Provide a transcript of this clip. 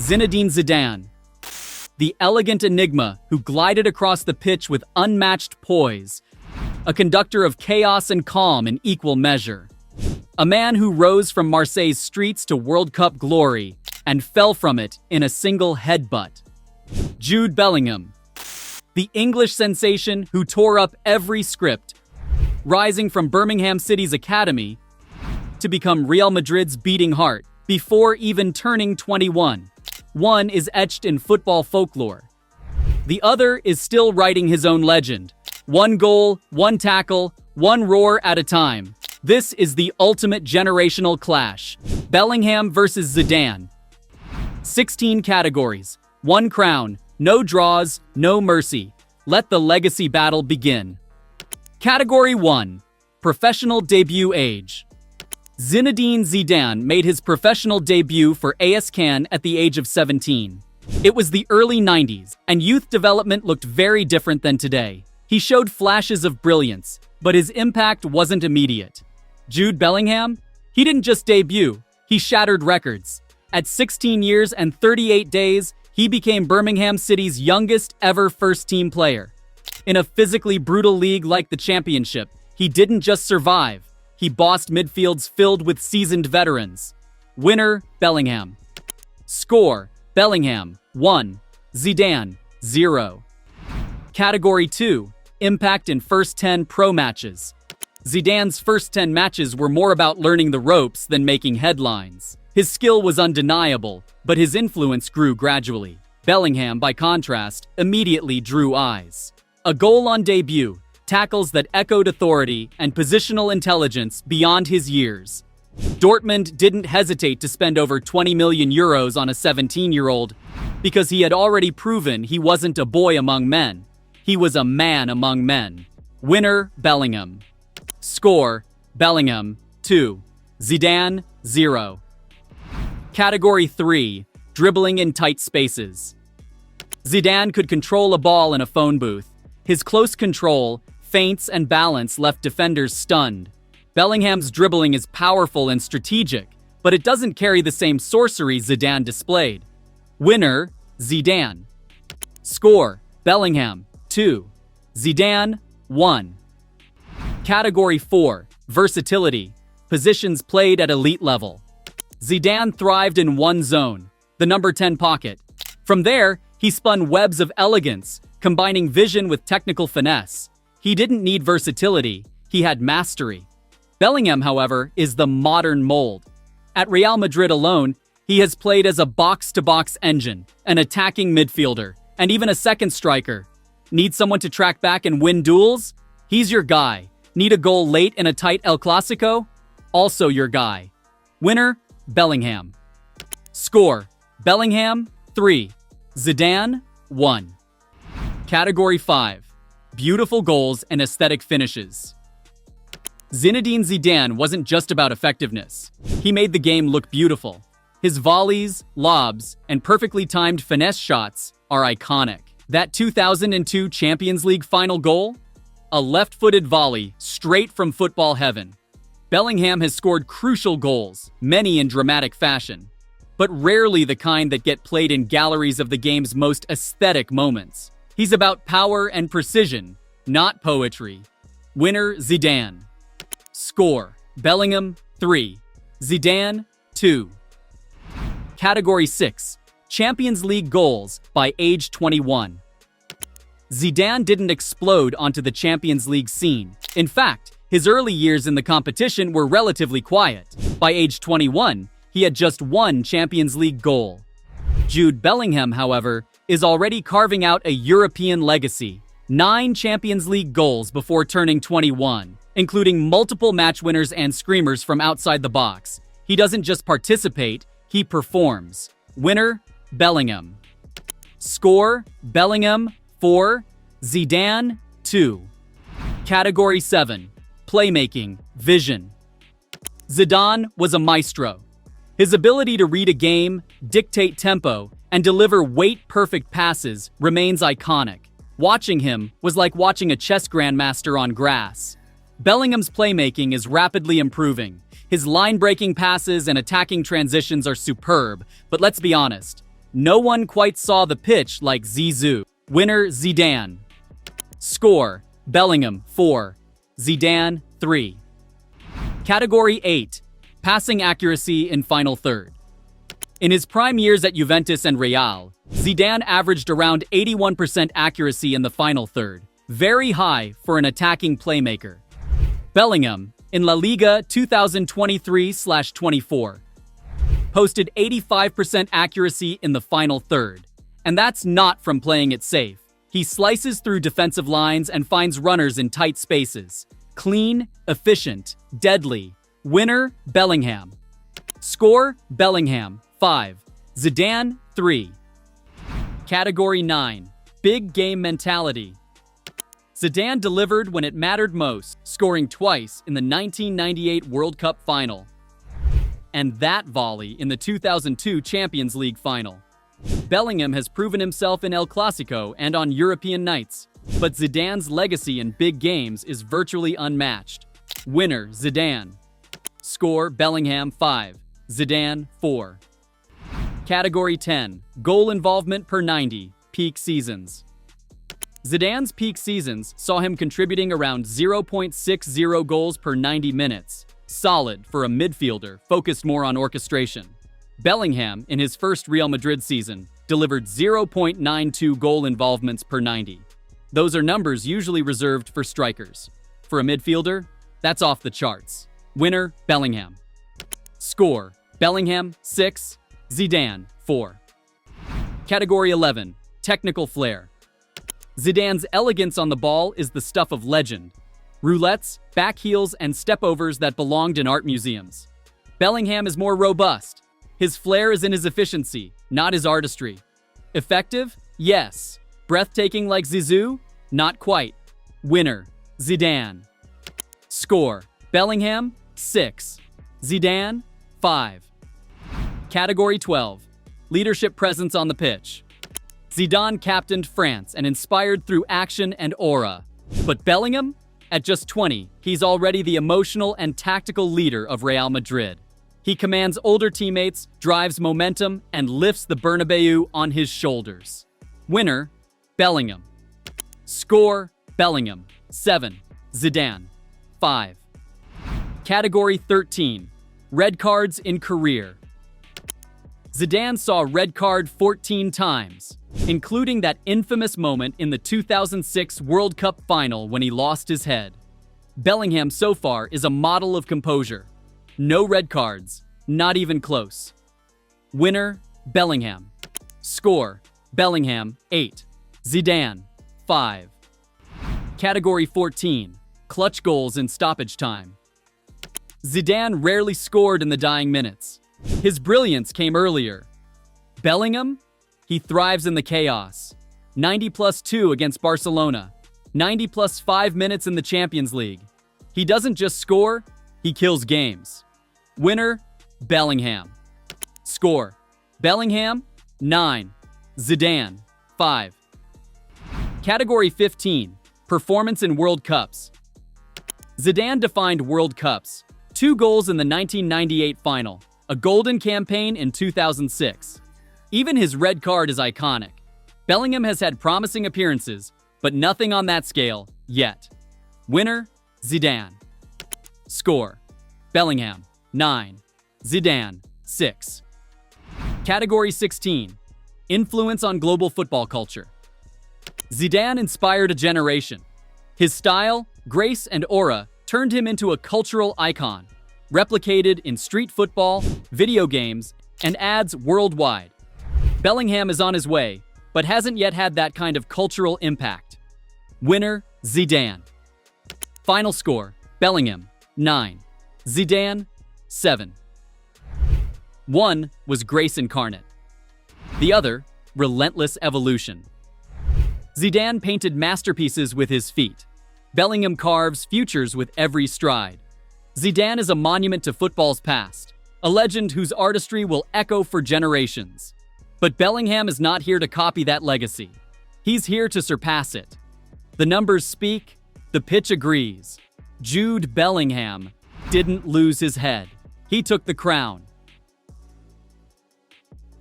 Zinedine Zidane, the elegant enigma who glided across the pitch with unmatched poise, a conductor of chaos and calm in equal measure. A man who rose from Marseille's streets to World Cup glory and fell from it in a single headbutt. Jude Bellingham, the English sensation who tore up every script, rising from Birmingham City's academy to become Real Madrid's beating heart before even turning 21. One is etched in football folklore. The other is still writing his own legend. One goal, one tackle, one roar at a time. This is the ultimate generational clash. Bellingham versus Zidane. 16 categories, one crown, no draws, no mercy. Let the legacy battle begin. Category 1, professional debut age. Zinedine Zidane made his professional debut for AS Cannes at the age of 17. It was the early 90s, and youth development looked very different than today. He showed flashes of brilliance, but his impact wasn't immediate. Jude Bellingham? He didn't just debut, he shattered records. At 16 years and 38 days, he became Birmingham City's youngest ever first-team player. In a physically brutal league like the Championship, he didn't just survive. He bossed midfields filled with seasoned veterans. Winner, Bellingham. Score, Bellingham, 1. Zidane, 0. Category 2, impact in first 10 pro matches. Zidane's first 10 matches were more about learning the ropes than making headlines. His skill was undeniable, but his influence grew gradually. Bellingham, by contrast, immediately drew eyes. A goal on debut, tackles that echoed authority and positional intelligence beyond his years. Dortmund didn't hesitate to spend over 20 million euros on a 17-year-old because he had already proven he wasn't a boy among men. He was a man among men. Winner, Bellingham. Score, Bellingham, 2. Zidane, 0. Category 3, dribbling in tight spaces. Zidane could control a ball in a phone booth. His close control, feints, and balance left defenders stunned. Bellingham's dribbling is powerful and strategic, but it doesn't carry the same sorcery Zidane displayed. Winner, Zidane. Score, Bellingham, 2. Zidane, 1. Category 4, versatility. Positions played at elite level. Zidane thrived in one zone, the number 10 pocket. From there, he spun webs of elegance, combining vision with technical finesse. He didn't need versatility, he had mastery. Bellingham, however, is the modern mold. At Real Madrid alone, he has played as a box-to-box engine, an attacking midfielder, and even a second striker. Need someone to track back and win duels? He's your guy. Need a goal late in a tight El Clasico? Also your guy. Winner, Bellingham. Score, Bellingham, 3. Zidane, 1. Category 5, beautiful goals and aesthetic finishes. Zinedine Zidane wasn't just about effectiveness. He made the game look beautiful. His volleys, lobs, and perfectly timed finesse shots are iconic. That 2002 Champions League final goal? A left-footed volley straight from football heaven. Bellingham has scored crucial goals, many in dramatic fashion, but rarely the kind that get played in galleries of the game's most aesthetic moments. He's about power and precision, not poetry. Winner, Zidane. Score, Bellingham, 3. Zidane, 2. Category 6, Champions League goals by age 21. Zidane didn't explode onto the Champions League scene. In fact, his early years in the competition were relatively quiet. By age 21, he had just one Champions League goal. Jude Bellingham, however, is already carving out a European legacy. 9 Champions League goals before turning 21, including multiple match winners and screamers from outside the box. He doesn't just participate, he performs. Winner, Bellingham. Score, Bellingham, 4. Zidane, 2. Category 7, playmaking, vision. Zidane was a maestro. His ability to read a game, dictate tempo, and deliver weight-perfect passes remains iconic. Watching him was like watching a chess grandmaster on grass. Bellingham's playmaking is rapidly improving. His line-breaking passes and attacking transitions are superb, but let's be honest, No one quite saw the pitch like Zizou. Winner, Zidane. Score, Bellingham, 4. Zidane, 3. Category 8. Passing accuracy in final third. In his prime years at Juventus and Real, Zidane averaged around 81% accuracy in the final third. Very high for an attacking playmaker. Bellingham, in La Liga 2023/24, posted 85% accuracy in the final third. And that's not from playing it safe. He slices through defensive lines and finds runners in tight spaces. Clean, efficient, deadly. Winner, Bellingham. Score, Bellingham, 5. Zidane, 3. Category 9. Big game mentality. Zidane delivered when it mattered most, scoring twice in the 1998 World Cup final. And that volley in the 2002 Champions League final. Bellingham has proven himself in El Clasico and on European nights, but Zidane's legacy in big games is virtually unmatched. Winner, Zidane. Score, Bellingham, 5. Zidane, 4. Category 10. Goal involvement per 90, peak seasons. Zidane's peak seasons saw him contributing around 0.60 goals per 90 minutes. Solid for a midfielder focused more on orchestration. Bellingham, in his first Real Madrid season, delivered 0.92 goal involvements per 90. Those are numbers usually reserved for strikers. For a midfielder, that's off the charts. Winner, Bellingham. Score, Bellingham, 6. Zidane, 4. Category 11. Technical flair. Zidane's elegance on the ball is the stuff of legend. Roulettes, back heels, and step-overs that belonged in art museums. Bellingham is more robust. His flair is in his efficiency, not his artistry. Effective? Yes. Breathtaking like Zizou? Not quite. Winner, Zidane. Score, Bellingham, 6. Zidane, 5. Category 12. Leadership presence on the pitch. Zidane captained France and inspired through action and aura. But Bellingham? At just 20, he's already the emotional and tactical leader of Real Madrid. He commands older teammates, drives momentum, and lifts the Bernabeu on his shoulders. Winner, Bellingham. Score, Bellingham, 7. Zidane, 5. Category 13. Red cards in career. Zidane saw a red card 14 times, including that infamous moment in the 2006 World Cup final when he lost his head. Bellingham so far is a model of composure. No red cards, not even close. Winner, Bellingham. Score, Bellingham, 8. Zidane, 5. Category 14. Clutch goals in stoppage time. Zidane rarely scored in the dying minutes. His brilliance came earlier. Bellingham? He thrives in the chaos. 90+2 against Barcelona. 90+5 minutes in the Champions League. He doesn't just score, he kills games. Winner, Bellingham. Score, Bellingham, 9. Zidane, 5. Category 15. Performance in World Cups. Zidane defined World Cups. 2 goals in the 1998 final. A golden campaign in 2006. Even his red card is iconic. Bellingham has had promising appearances, but nothing on that scale yet. Winner, Zidane. Score, Bellingham, 9. Zidane, 6. Category 16. Influence on global football culture. Zidane inspired a generation. His style, grace, and aura turned him into a cultural icon, replicated in street football, video games, and ads worldwide. Bellingham is on his way, but hasn't yet had that kind of cultural impact. Winner, Zidane. Final score, Bellingham, 9. Zidane, 7. One was grace incarnate. The other, relentless evolution. Zidane painted masterpieces with his feet. Bellingham carves futures with every stride. Zidane is a monument to football's past, a legend whose artistry will echo for generations. But Bellingham is not here to copy that legacy. He's here to surpass it. The numbers speak, the pitch agrees. Jude Bellingham didn't lose his head. He took the crown.